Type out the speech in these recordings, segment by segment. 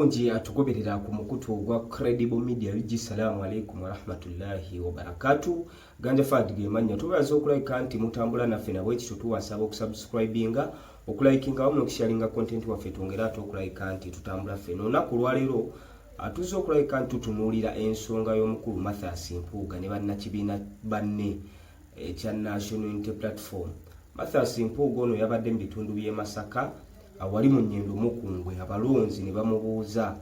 bulungi atugoberera ku mukutu ogwa Credible Media UG. Salamu alaikum wa rahmatullahi wa barakatuh. Ganja Fadige manya tubaza okulike anti mutambula naffe nabwe ekyo tuwasaba okusubscribinga okulikinga wamu n'okusharinga content waffe twongera okulike anti tutambula ffe n'olunaku lwaleero atuze okulike anti tutunuulira ensonga y'omukulu Mathias Mpuuga ne bannakibiina banne ekya National Unity Platform. Mathias Mpuuga ono yabadde mu bitundu by'e Masaka awali mu nnyendo mukungwe abalonzi ne bamubuuza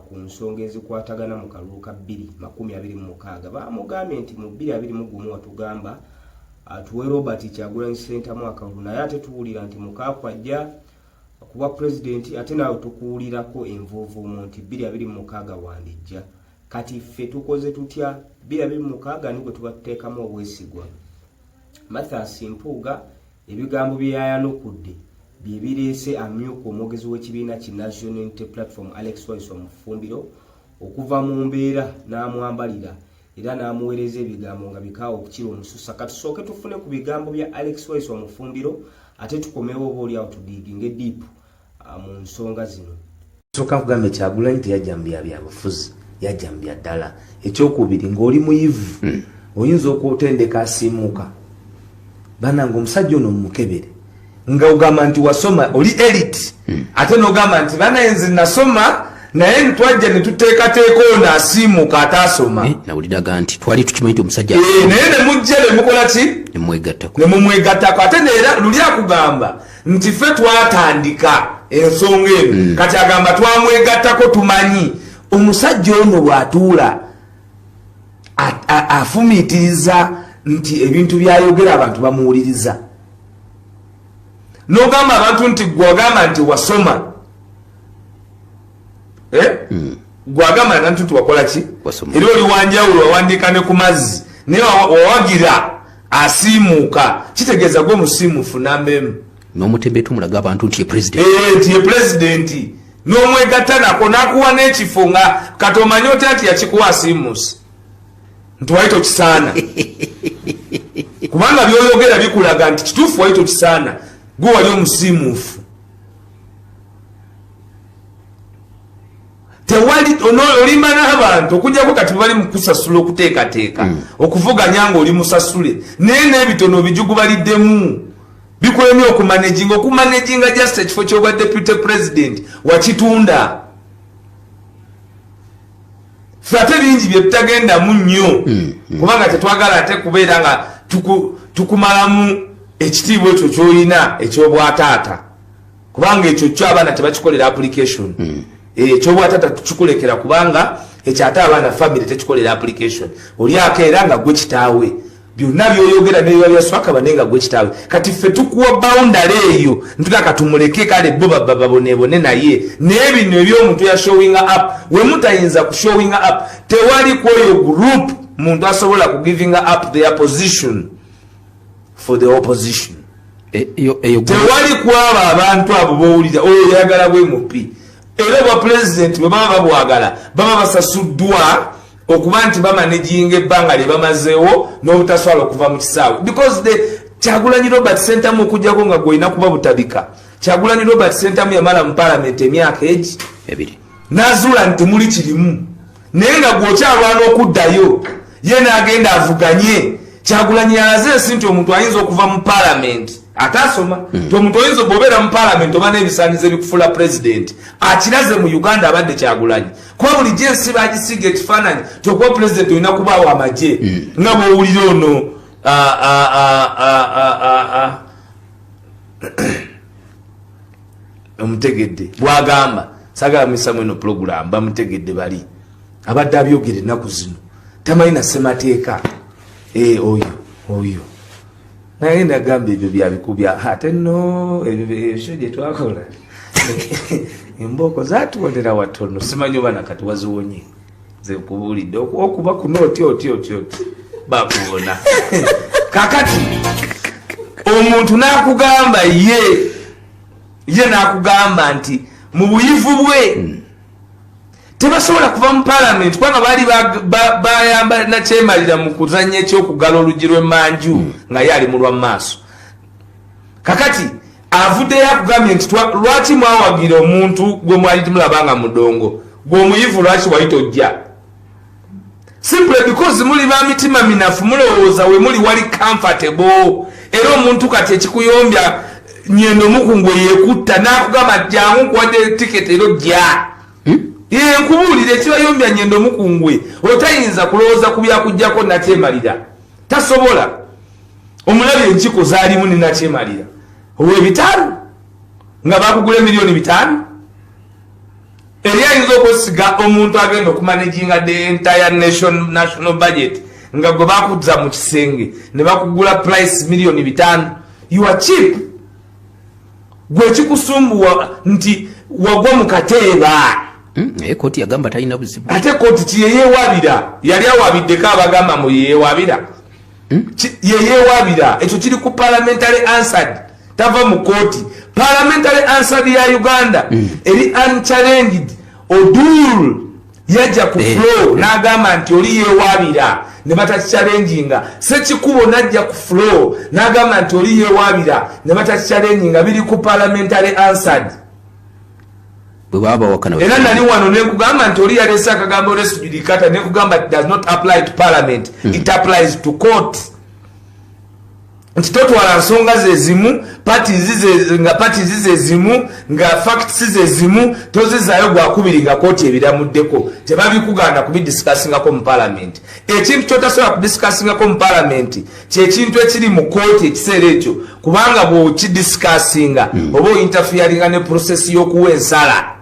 ku nsonga ezikwatagana mu kalulu ka 2026 bamugambye nti mu 2021 watugamba atuwe Robert Kyagulanyi Ssentamu akalulu naye ate tuwulira nti mukakwajja kuba president ate nawe tukuwulirako envuuvuumu nti 2026 wandijja kati ffe tukoze tutya 2026 nibwe tubateekamu obwesigwa. Mathias Mpuuga ebigambo bye yayanukudde byebireese amyuka omwogezi w'ekibiina ki National Unity Platform Alex Waiso Mufumbiro okuva mu mbeera n'amwambalira era n'amuweereza ebigambo nga bikaawo okukira omususa. Katusooke tufune ku bigambo bya Alex Waiso Mufumbiro ate tukomewo obaoliawo tudiginge deep mu nsonga zino. Soka kugamba Kyagulanyi teyajjambya byabufuzi yajjambya ddala ekyokubiri ng'oli muyivu oyinza okutendeka asiimuuka bananga omusajja ono mumukebere nga ugamba nti wasoma oli elite ate n'ogamba nti banayenzi nasoma naye ntwajja ne tuteekateeka ono asiimuuka ataasoma nawuliraga nti twali tukimanyi nti omusajja naye ne mujja ne mukola ki ne mumwegattako ate neera luli akugamba nti ffe twatandika ensonga eno kati agamba twamwegattako tumanyi omusajja ono bw'atuula afumiitiriza nti ebintu byayogera abantu bamuwuliriza n'ogamba abantu nti gwagamba nti wasoma gwagamba abantu nti wakola ki era oli wanjawulo wawandiika ne ku mazzi naye wawagira asiimuuka kitegeeza gwe musiimuufu nambemu n'omutembe tumulaga abantu nti ye pulezidenti n'omwegatta nako n'akuwa n'ekifo nga kati omanye otya nti yakikuwa asiimuusi nti waito kisaana kubanga byoyogera bikulaga nti kituufu waito kisaana gwe wali omusiimuufu. Tewali olimba n'abantu okujjako kati bali mu kusasula okuteekateeka okuvuganya ng'oli musasule naye n'ebitono bijugubaliddemu bikulemye okumanaginga just ekifo ky'obwa deputy president wakitunda ffe ate bingi bye tutagendamu nnyo kubanga tetwagala ate kubeera nga tukumalamu ekitiibwa ekyo ky'olina eky'obwataata kubanga ekyo kyo abaana tebakikolera application eky'obwataata tukikulekera kubanga ekyo ate abaana family tekikolera application oliako era nga gwe kitaawe byonna byoyogera nebiba byaswaka bane nga gwe kitaawe kati ffe tukuwa boundary eyo ntutaka tumuleke kale bo babonebone naye naye bino eby'omuntu ya showing up we mutayinza ku showing up tewali kweyo group muntu asobola ku giving up their position for the opposition tewali kwaba abantu abo bowulira oyo yagala bwe mupi era bwa president bwe baba babwagala baba basasuddwa okuba nti bamanaginga ebbanga lye bamazeewo n'obutaswala okuva mu kisaawe because Kyagulanyi Robert Ssentamu okujjako nga gwolina kuba butabika. Kyagulanyi Robert Ssentamu yamala mu parliament emyaka ebiri n'azuula nti muli kirimu naye nga gw'okyalwana okuddayo ye n'agenda avuganye. Kyagulanyi yalaze ensi nti omuntu ayinza okuva mu parliament atasoma nti omuntu oyinza obeera mu parliament oba n'ebisaanizo ebikufuula president akiraze mu Uganda abadde Kyagulanyi kuba bulijjo ensi bagisiga ekifaananyi tokuba president olina kubaawo amagye nga bw'owulira ono omutegedde bwagamba sagala misamu eno program bamutegedde bali abadde abyogera ennaku zino tamanyi na ssemateeka oyo naye nagamba ebyo byabikubya ate nno ebyo gye twakola embooko zatwonera watono simanyi oba nakati waziwonye zekubuulidde okuba kuno oti bakuwona kakati omuntu n'akugamba ye n'akugamba nti mu buyivu bwe tebasobola kuva mu parliament kubanga baali bayamba nakyemalira mu kuzannya ekyokugala oluggi lw'emmanju nga ye ali mu lwa maaso. Kakati avudde yakugambye nti lwaki mwawagira omuntu gwe mwali timulabanga mudongo gw'omuyivu lwaki wali tojja simply because muli ba mitima minafu mulowooza we muli wali comfortable era omuntu kati ekikuyombya Nyendo Mukungwe yekutta n'akugamba jangu nkuwadde tiketi ero jja ye nkubuulire kibayombya Nyendo Mukungwe otayinza kulowooza ku byakujjako nakyemalira tasobola omulabye enkiko zaalimu ne nakyemalira ow'ebitaano nga bakugula miliyoni 5 eri ayinza okwesiga omuntu agenda okumanaginga the entire national budget nga gwe bakuzza mu kisenge ne bakugula price miliyoni 5 you are cheap gwe kikusumbuwa nti wagwa mu kateeba koti yagamba talina buzibu ate koti kiyeyeewabira yali awabiddeko abagamba mu yeyeewabira yeyeewabira ekyo kiri ku parliamentary answered tava mu koti parliamentary answered ya Uganda eri unchallenged Odul yajja ku flow n'agamba nti oli yeewabira ne batakichalenginga sekikubo najja ku flow n'agamba nti oli yeewabira ne batakichalenginga biri ku parliamentary answered bwaba wakana era nali wano ne kugamba nti oli yalesa akagambo resujudicata ne kugamba it does not apply to parliament it applies to court nti totwala nsonga zezimu parties zezimu nga facts zezimu tozizaayo gwakubiri nga kooti ebiramuddeko tebabikuganda kubidiscussingako mu parliament ekintu kyotasobola kudiscussingako mu parliament kyekintu ekiri mu kooti ekiseera ekyo kubanga bwokidiscussinga oba oyinterferinga ne process y'okuwa ensala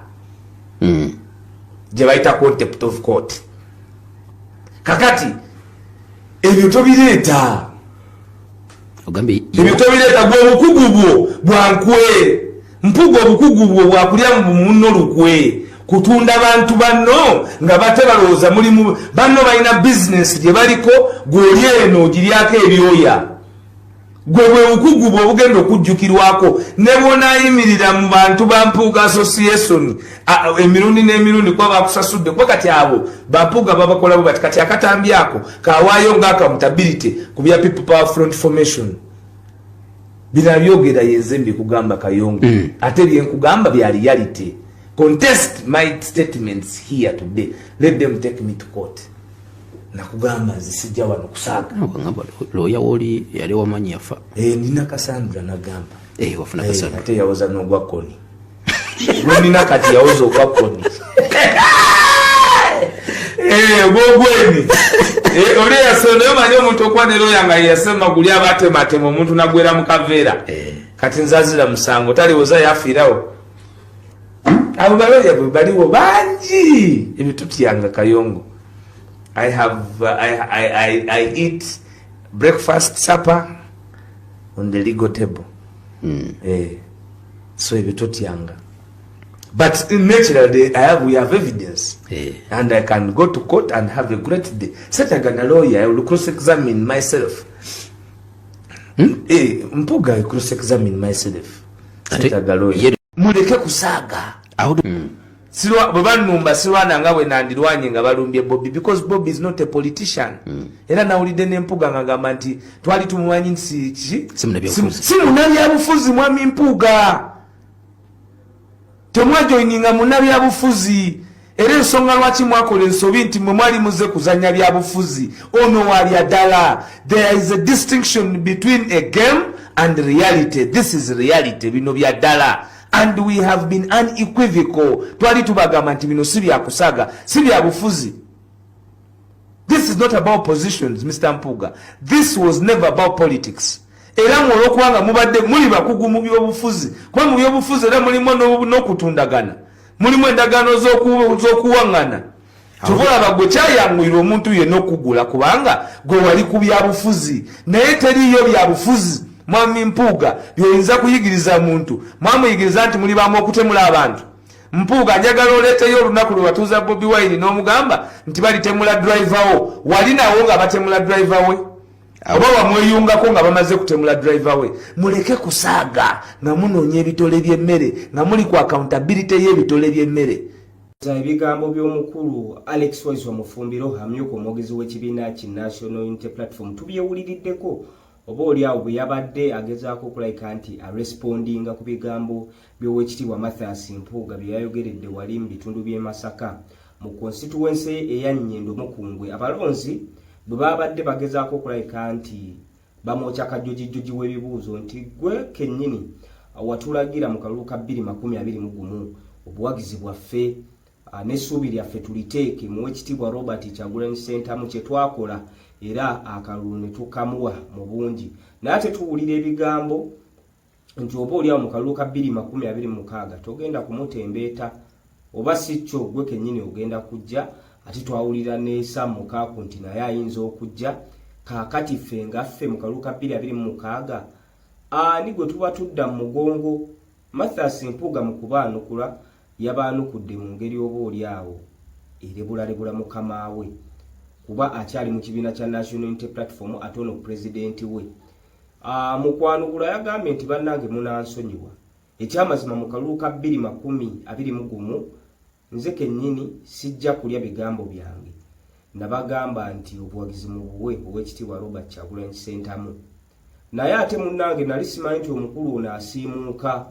gye bayita contempt of court kakati ebyo tobireeta ebyo tobireeta gwe obukugu bwo bwankwe mpuga obukugu bwo bwakulya mu munno lukwe kutunda bantu banno nga bate balowooza mulimu banno balina bizinesi gye baliko gw'oli eno ogiryako ebyoya gwe bwe bukugu bwo obugenda okujjukirwako ne bw'onaayimirira mu bantu ba Mpuuga Association emirundi n'emirundi kuba bakusasudde kuba kati abo bampuuga babakolabo bati kati akatambi ako kawaayo nga accountability ku bya People Power Front Formation bina byogera yenze mbikugamba Kayongo ate byenkugamba bya reality contest my statements here today let them take me to court nakugamba zisijja wano kusaaga loya woli yali wamanyi yafa nina Cassandra nagamba wafuna Cassandra ate yawoza n'ogwa koni nina kati yawoza ogwa koni gwogweni oli yasonayo manyi omuntu okwana loya nga yasema guli abatematema omuntu nagwera mu kaveera kati nzazira musango taliwoza yafiirawo abo baloya bwe baliwo bangi ebitutyanga Kayongo I eat breakfast, supper on the legal table. So younger. But naturally, we have evidence, and I can go to court and have a great day. Set a lawyer, I will cross-examine myself. Mpuga, I cross-examine myself. Set a lawyer. Muleke kusaga. Bwebanumba sirwana nga bwe nandirwanye nga balumbye Bobby because Bobby is not a politician. Era nawulidde n'Empuuga ngagamba nti twali tumumanyi nti simunabyabufuzi mwami Mpuuga temwajoyininga munnabyabufuzi era ensonga lwaki mwakola ensobi nti mwe mwali muze kuzanya byabufuzi ono wali ddala. There is a distinction between a game and reality. This is reality. Bino bya ddala. And we have been unequivocal. Twali tubagamba nti bino si bya kusaga, si bya bufuzi. This is not about positions, Mr. Mpuuga. This was never about politics. Era mwolokubanga mubadde muli bakugu mu byobufuzi. Kuba mu byobufuzi era mulimu n'okutundagana. Mulimu endagaano z'okuwaŋŋana. Tubolaba gwe kyayanguyira omuntu yenna okugula kubanga gwe wali ku byabufuzi. Naye teriyo byabufuzi. Mwami Mpuuga byoyinza kuyigiriza muntu mwamuyigiriza nti muli bamu okutemula abantu. Mpuuga njagala oleeteyo olunaku lwe watuuza Bobi Wine n'omugamba nti balitemula driver wo. Wali nawo nga batemula driver we oba wamweyungako nga bamaze kutemula driver we. Muleke kusaaga nga munoonya ebitole by'emmere nga muli ku accountability y'ebitole by'emmere. Ebigambo by'omukulu Alex Wise Mufumbiro amyuka omwogezi w'ekibiina ki National Unity Platform tubyewuliriddeko oba oli awo bwe yabadde agezaako okulabika nti arespondinga ku bigambo by'Oweekitiibwa Mathias Mpuuga bye yayogeredde wali mu bitundu by'e Masaka mu constituency eya Nnyendo Mukungwe. Abalonzi bwe babadde bagezaako okulabika nti bamwokya kajjojijjoji w'ebibuuzo nti gwe kennyini watulagira mu kalulu ka 2021 obuwagizi bwaffe n'essuubi lyaffe tuliteeke mu Oweekitiibwa Robert Kyagulanyi Ssentamu kye twakola era akalulu ne tukamuwa mu bungi. Naye ate tuwulira ebigambo nti oba oli awo mu kalulu ka 2026 togenda kumutembeeta oba si kyo gwe kennyini ogenda kujja. Ate twawulira ne Sam Mukaaku nti naye ayinza okujja. Kaakati ffe nga ffe mu kalulu ka 2026 ani gwe tuba tudda mu mugongo? Mathias Mpuuga mu kubaanukula yabaanukudde mu ngeri oba oli awo erebulalebula mukama we kuba akyali mu kibiina kya National Unity Platform ate ono pulezidenti we. Mu kwanukula yagambye nti bannange munansonyiwa, ekyamazima mu kalulu ka 2021 nze kennyini sijja kulya bigambo byange. Nabagamba nti obuwagizi mu buwe Oweekitiibwa Robert Kyagulanyi Ssentamu. Naye ate munnange nali simanyi nti omukulu ono asiimuuka.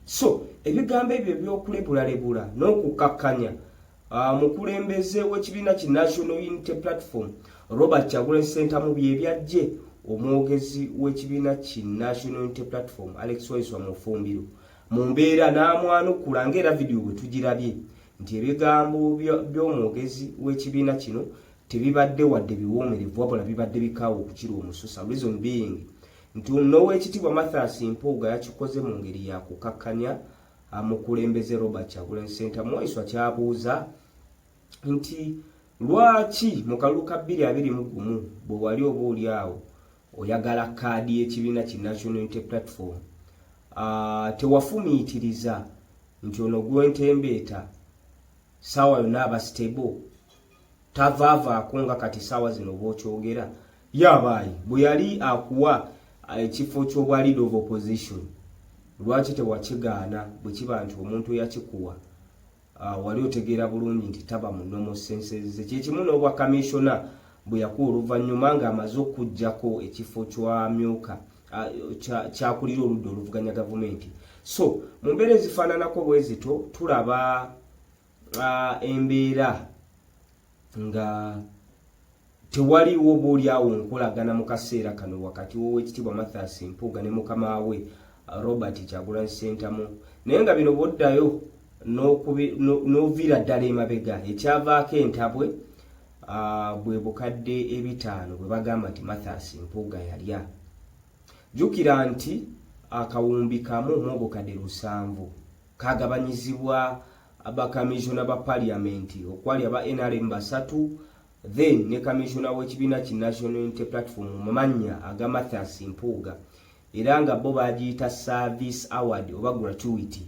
So ebigambo ebyo by'okulebulalebula n'okukakkanya mukulembeze w'ekibiina ki National Unity Platform Robert Kyagulanyi Ssentamu bye byajje omwogezi w'ekibiina ki National Unity Platform Alex Waiswa Mufumbiro mu mbeera n'amwanukula ng'era vidiyo bwe tugirabye nti ebigambo by'omwogezi w'ekibiina kino tebibadde wadde biwoomerevu wabula bibadde bikaawo okukira omususa. Reason being nti n'Oweekitiibwa Mathias Mpuuga yakikoze mu ngeri ya kukakkanya mukulembeze Robert Kyagulanyi Ssentamu. Waiswa kyabuuza nti lwaki mu kalulu ka 2021 bwe wali oba oli awo oyagala kaadi y'ekibiina ki National Unity Platform tewafumiitiriza nti ono gwentembeeta saawa yonna aba stable tavaavaako nga kati saawa zino bw'okyogera yabaayi bwe yali akuwa ekifo ky'obwa leader of opposition lwaki tewakigaana bwe kiba nti omuntu yakikuwa wali otegeera bulungi nti taba mu normal senses ze. Kyekimu n'obwa commissioner bwe yakuwa oluvannyuma ng'amaze okuggyako ekifo ky'amyuka kyakulira oludda oluvuganya gavumenti. So mu mbeera ezifaananako bwe zito tulaba embeera nga tewaliwo booli awo nkolagana mu kaseera kano wakati w'Oweekitiibwa Mathias Mpuuga ne mukama we Robert Kyagulanyi Ssentamu. Naye nga bino boddayo n'oviira ddala emabega ekyavaako entabwe bwe bukadde 5 bwe bagamba nti Mathias Mpuuga yalya. Jjukira nti akawumbi kamu mu obukadde 7 kagabanyizibwa abakamishona ba parliamenti okwali aba NRM 3 then ne kamishona w'ekibiina ki National Unity Platform mu mannya aga Mathias Mpuuga era nga bo bagiyita service award oba gratuity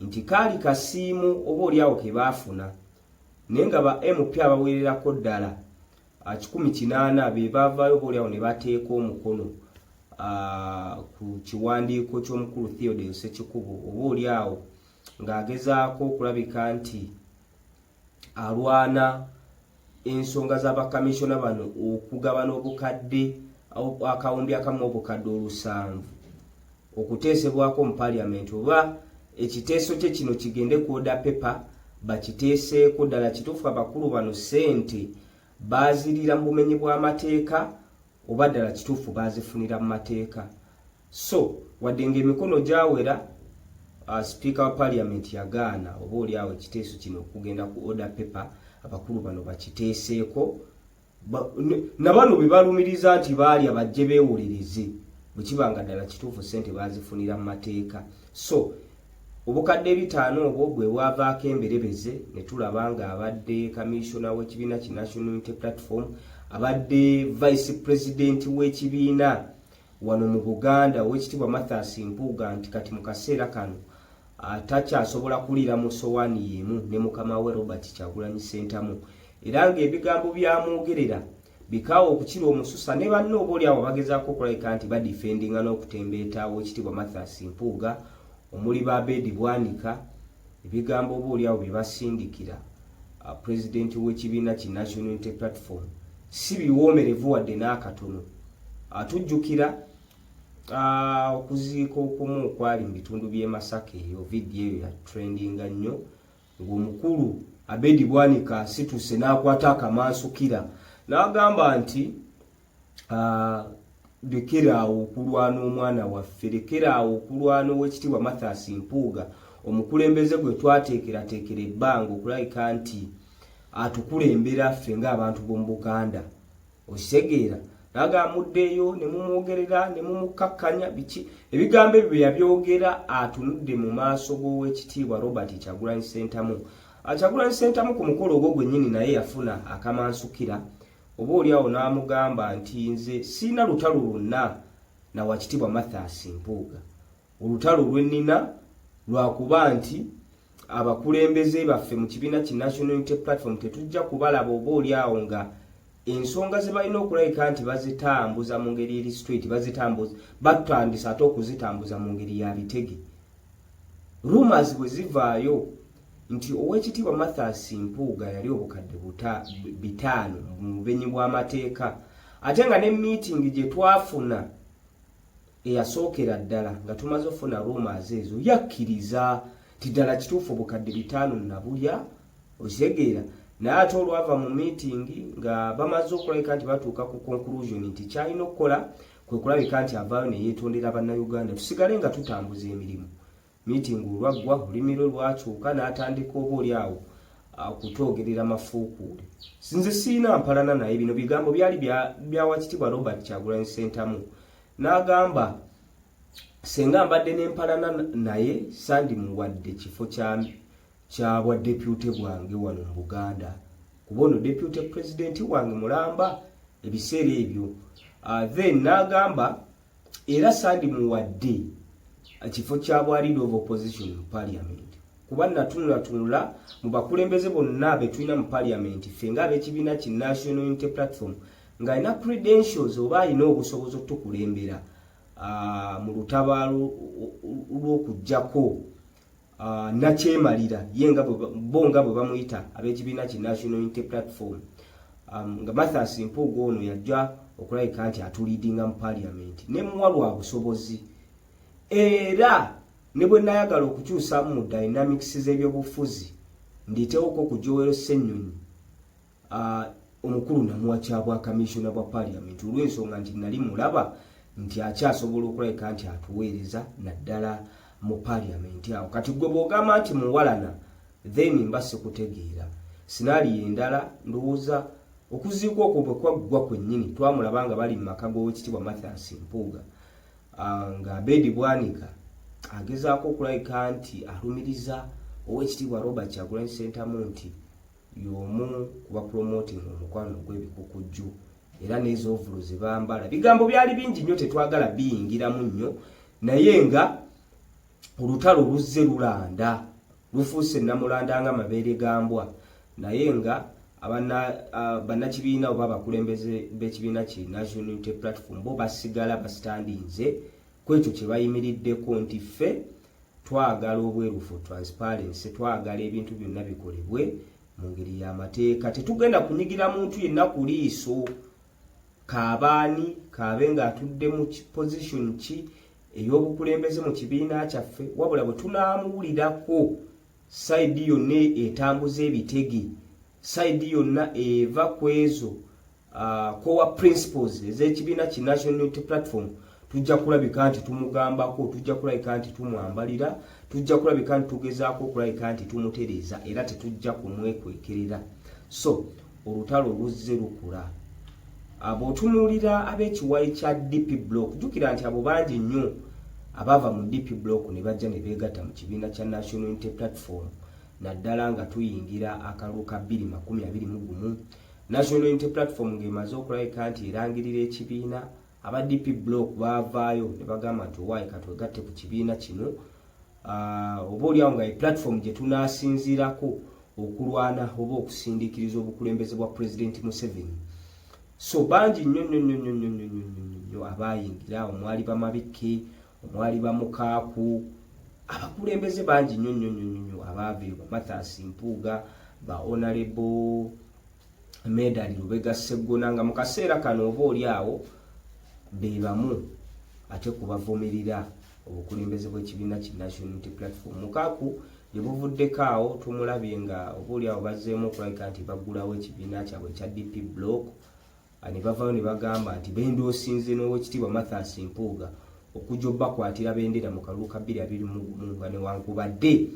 nti kaali kasiimu oba oli awo ke baafuna naye nga ba MP abaweererako ddala 180 be baavaayo oba oli awo ne bateeka omukono ku kiwandiiko ky'omukulu Theodore Ssekikubo oba oli awo ng'agezaako okulabika nti alwana ensonga z'abakamishona bano okugabana obukadde akawumbi akamu obukadde 7 okuteesebwako mu parliament oba ekiteeso kye kino kigende ku order paper bakiteeseeko ddala kituufu abakulu bano ssente baazirira mu bumenyi bw'amateeka oba ddala kituufu baazifunira mu mateeka. So wadde ng'emikono gyawera Speaker wa Parliament yagaana oba oli awo ekiteeso kino okugenda ku order paper abakulu bano bakiteeseeko nabano bwe balumiriza nti baali abajje beewolereze bwe kibanga ddala kituufu ssente baazifunira mu mateeka. So obukadde 5 obwo bwe bwavaako emberebeze ne tulaba nga abadde kamishona w'ekibiina ki National Unity Platform abadde vice president w'ekibiina wano mu Buganda Oweekitiibwa Mathias Mpuuga nti kati mu kaseera kano takyasobola kuliira mu sowaani yemu ne mukama we Robert Kyagulanyi Ssentamu era ng'ebigambo byamwogerera bikaawo okukira omususa ne banne oba oli awo bagezaako okulabika nti badifendinga n'okutembeeta Oweekitiibwa Mathias Mpuuga omuli Babedi Bwanika ebigambo oba oli awo bye basindikira pulezidenti w'ekibiina ki National Unity Platform si biwoomerevu wadde n'akatono Atujjukira okuziika okumu okwali mu bitundu by'e Masaka eyo video eyo ya trendinga nnyo ng'omukulu Abedi Bwanika asituse n'akwata akamansukira n'agamba nti lekeraawo okulwana omwana waffe, lekeraawo okulwana ow'ekitiibwa Mathias Mpuuga, omukulembeze gwe twateekerateekera ebbanga okulabika nti atukulembera ffe ng'abantu b'omu Buganda. Okitegeera? N'agamuddeeyo ne mumwogerera ne mumukkakkanya biki ebigambo ebyo bye yabyogera atunudde mu maaso g'ow'ekitiibwa Robert Kyagulanyi Ssentamu. Kyagulanyi Ssentamu ku mukolo ogwo gwennyini naye yafuna akamansukira, oba oliawo n'amugamba nti nze siina lutalo lwonna na wakitiibwa Mathias Mpuuga. Olutalo lwe nnina lwakuba nti abakulembeze baffe mu kibiina ki National Unity Platform tetujja kubalaba oba oliawo nga ensonga ze balina okulabika nti bazitambuza mu ngeri eri straight, bazitambuza batandisa ate okuzitambuza mu ngeri ya bitege. Rumors bwe zivaayo nti ow'ekitiibwa Mathias Mpuuga yali obukadde 5 mu bubenyi bw'amateeka, ate nga ne meeting gye twafuna eyasookera ddala nga tumaze ofuna rumors ezo yakkiriza ti ddala kituufu obukadde 5 nabulya. Okitegeera? Naye ate olwava mu meeting nga bamaze okulabika nti batuuka ku conclusion nti kyalina okukola kwe kulabika nti avaayo ne yeetondera bannayuganda tusigale nga tutambuza emirimu. Meeting olwaggwa olulimi lwe lwakyuka n'atandika oba oliawo kutwogerera mafuukuule. Sinze siina mpalana naye, bino bigambo byali bya wakitiibwa Robert Kyagulanyi Ssentamu. N'agamba senga mbadde n'empalana naye sandimuwadde kifo kya bwa deputy bwange wano mu Buganda, kuba ono deputy president wange mulamba ebiseera ebyo. Then n'agamba era sandimuwadde kifo kya bwa leader of opposition mu parliament, kuba natunula mu bakulembeze bonna be tulina mu parliament ffe ng'ab'ekibiina ki National Unity Platform ng'alina credentials oba alina obusobozi otukulembera mu lutabaalo lw'okuggyako nakyemalira ye nga bo nga bwe bamuyita ab'ekibiina ki National Unity Platform. Nga Mathias Mpuuga ono yajja okulabika nti atuliidinga mu parliament ne muwa lwa busobozi, era ne bwe nayagala okukyusamu mu dynamics z'ebyobufuzi nditewoko ku Joel Ssennyonyi omukulu namuwa kyabwa commissioner bwa parliament olw'ensonga nti nali mulaba nti akyasobola okulabika nti atuweereza naddala mu parliament awo. Kati gwe bw'ogamba nti muwalana then mba sikutegeera. Sinaali endala ndowooza okuziikwa okwo bwe kwaggwa kwennyini twamulaba nga bali mu maka g'owekitiibwa Mathias Mpuuga nga Abedi Bwanika agezaako okulabika nti alumiriza owekitiibwa Robert Kyagulanyi Ssentamu nti y'omu kuba promoting omukwano gw'ebikukujju era n'ezoovulo ze bambala. Bigambo byali bingi nnyo tetwagala biyingiramu nnyo, naye nga olutalo luzze lulanda lufuuse namulanda nga mabeere gambwa, naye nga bannakibiina oba abakulembeze b'ekibiina ki National Unity Platform bo basigala basitandinze ku ekyo kye bayimiriddeko nti ffe twagala obwerufu, transparency, twagala ebintu byonna bikolebwe mu ngeri y'amateeka. Tetugenda kunyigira muntu yenna ku liiso kaabaani kaabe ng'atudde mu position ki ey'obukulembeze mu kibiina kyaffe, wabula bwe tunaamuwulirako side yonna etambuza ebitege, side yonna eva ku ezo core principles ez'ekibiina ki National Unity Platform, tujja kulabika nti tumugambako, tujja kulabika nti tumwambalira, tujja kulabika nti tugezaako okulabika nti tumutereeza era tetujja kumwekwekerera. So olutalo luzze lukula. Bw'otunuulira ab'ekiwayi kya DP Block, jjukira nti abo bangi nnyo abaava mu DP Block ne bajja ne beegatta mu kibiina kya National Unity Platform, naddala nga tuyingira akalulu ka 2021. National Unity Platform ng'emaze okulabika nti erangirira ekibiina, aba DP Block baavaayo ne bagamba nti owaayi katwegatte ku kibiina kino, oba oliawo nga platform gye tunaasinziirako okulwana oba okusindiikiriza obukulembeze bwa President Museveni. So bangi nnyo abayingira, omwali Bamabikke, omwali Bamukaaku, abakulembeze bangi nnyo abaaviirwa, Mathias Mpuuga, ba Honorable Medali Lubega Sseggona, nga mu kaseera kano oba oliawo bebamu ate kubavumirira obukulembeze bw'ekibiina ki National Unity Platform. Mukaku yebuvuddeko awo tumulabye nga obuli awo bazzeemu okulabika nti baggulawo ekibiina kyabwe ekya DP Block, ne bavayo ne bagamba nti bendoosinze n'Oweekitiibwa Mathias Mpuuga okujja obbakwatira bendera mu kalulu ka 2020 newankubadde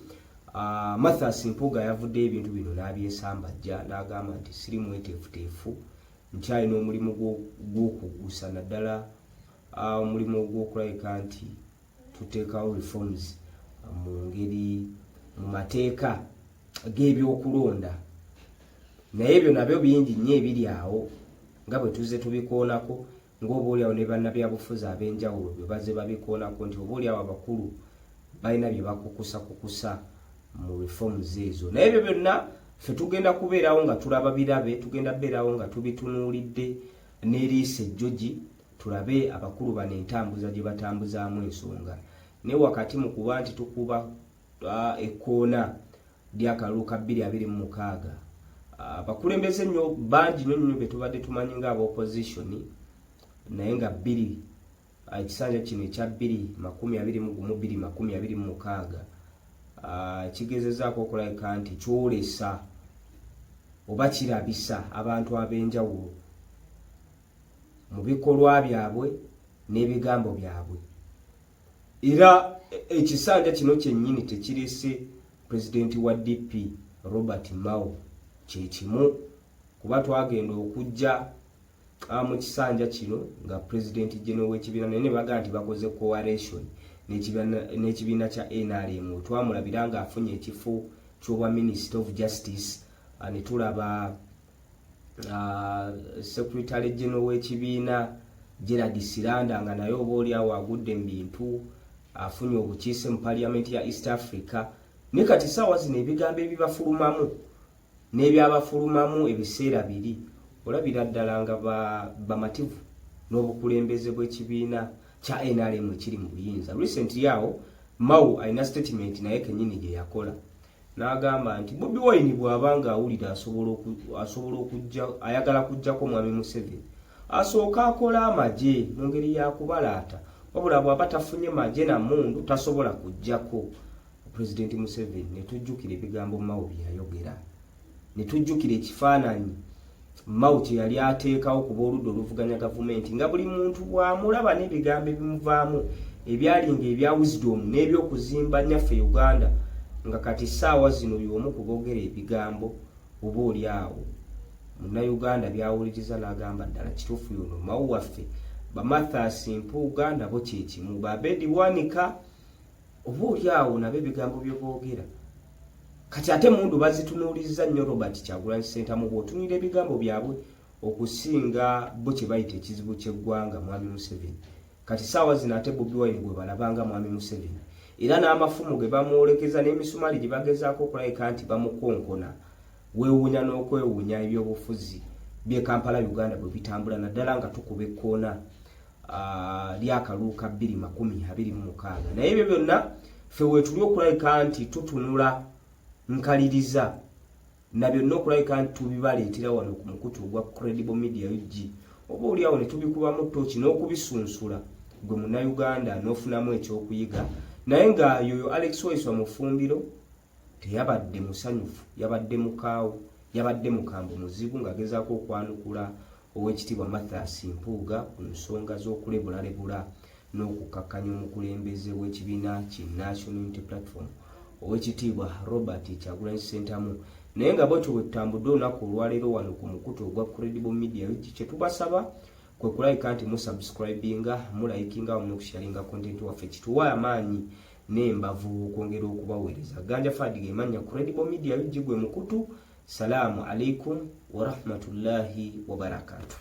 Mathias Mpuuga yavuddeyo ebintu bino n'abyesambajja n'agamba nti siri mweteefuteefu, nkyalina omulimu gw'okugusa naddala omulimu gw'okulabika nti tuteekawo reforms mu ngeri mu mateeka g'ebyokulonda. Naye ebyo nabyo bingi nnyo ebiri awo nga bwe tuzze tubikoonako, ng'oboolyawo ne bannabyabufuzi ab'enjawulo bwe bazze babikoonako nti oboolyawo abakulu balina bye bakukusa mu reforms ezo. Naye ebyo byonna ffe tugenda kubeerawo nga tulaba birabe, tugenda beerawo nga tubitunuulidde n'eriisa ejjogi, tulabe abakulu bano entambuza gye batambuzaamu ensonga. Naye wakati mu kuba nti tukuba ekkoona ly'akalulu ka 2026, abakulembeze nnyo bangi nnyo be tubadde tumanyi nga aba-opposition, naye nga ekisanja kino ekya 2021-2026 kigezezaako okulabika nti kyolesa oba kirabisa abantu ab'enjawulo mu bikolwa byabwe n'ebigambo byabwe. Era ekisanja kino kyennyini tekirese pulezidenti wa DP Robert Mao kyekimu, kuba twagenda okujja mu kisanja kino nga pulezidenti general w'ekibiina naye ne baga nti bakoze coalition n'ekibiina kya NRM. Twamulabira nga afunye ekifo ky'obwa Minister of Justice, ne tulaba Secretary General w'ekibiina Gerald Siranda nga naye oboolyawo agudde mu bintu, afunye obukiise mu Parliament ya East Africa. Ne kati ssaawa zino ebigambo ebibafulumamu n'ebyabafulumamu ebiseera biri, olabira ddala nga bamativu n'obukulembeze bw'ekibiina kya NRM ekiri mu buyinza. Recently awo Mao alina statement naye kennyini gye yakola, n'agamba nti Bobi Wine bw'abanga awulira asobola okujja, ayagala kujjako Mwami Museveni, asooka akola amagye mu ngeri ya kubalaata, wabula bw'aba tafunye magye na mundu tasobola kujjako. Pulezidenti Museveni ne tujjukira ebigambo Mao bye yayogera, ne tujjukira ekifaananyi Mao kye yali ateekawo ku b'oludda oluvuganya gavumenti, nga buli muntu bw'amulaba n'ebigambo ebimuvaamu ebyalinga ebya wisdom n'ebyokuzimba nnyaffe Uganda, nga kati ssaawa zino y'omu ku boogera ebigambo oboolyawo Munnayuganda byawuliriza n'agamba ddala kituufu yono Mao waffe. Ba Mathias Mpuuga nabo kyekimu, ba Bedi Bwanika oboolyawo nabo ebigambo bye boogera. Kati ate mundu bazitunuulizza nnyo Robert Kyagulanyi Ssentamu bw'otunuulira ebigambo byabwe okusinga bo kye bayita ekizibu ky'eggwanga Mwami Museveni. Kati ssaawa zino ate Bobi Wine gwe balabanga Mwami Museveni, era n'amafumu ge bamwolekeza n'emisumaali gye bagezaako okulabika nti bamukonkona. Weewuunya n'okwewuunya ebyobufuzi by'e Kampala Uganda bwe bitambula, naddala nga tukuba ekkoona ly'akalulu ka 2026. Naye ebyo byonna ffe weetuli okulabika nti tutunula nkaliriza na byonna okulabika nti tubibaleetera wano ku mukutu ogwa Credible Media UG, oba oliawo ne tubikubamu ttooki n'okubisunsula gwe Munnayuganda n'ofunamu ekyokuyiga. Naye nga yoyo Alex Waiswa Mufumbiro teyabadde musanyufu, yabadde mukaawo, yabadde mukambwe muzibu ng'agezaako okwanukula Oweekitiibwa Mathias Mpuuga ku nsonga z'okulebulalebula n'okukakkanya omukulembeze w'ekibiina ki National Unity Platform Oweekitiibwa Robert Kyagulanyi Ssentamu. Naye nga bwetyo bwe tutambudde olunaku olwaleero wano ku mukutu ogwa Credible Media UG, kye tubasaba kwe kulabika nti musubscribinga, mulayikinga wamu n'okusharinga content waffe, kituwa amaanyi n'embavu okwongera okubaweereza. Ganja Fadi ge mannya Credible Media UG gwe mukutu. Salaamu alaikum wa rahmatullahi wa barakatuh.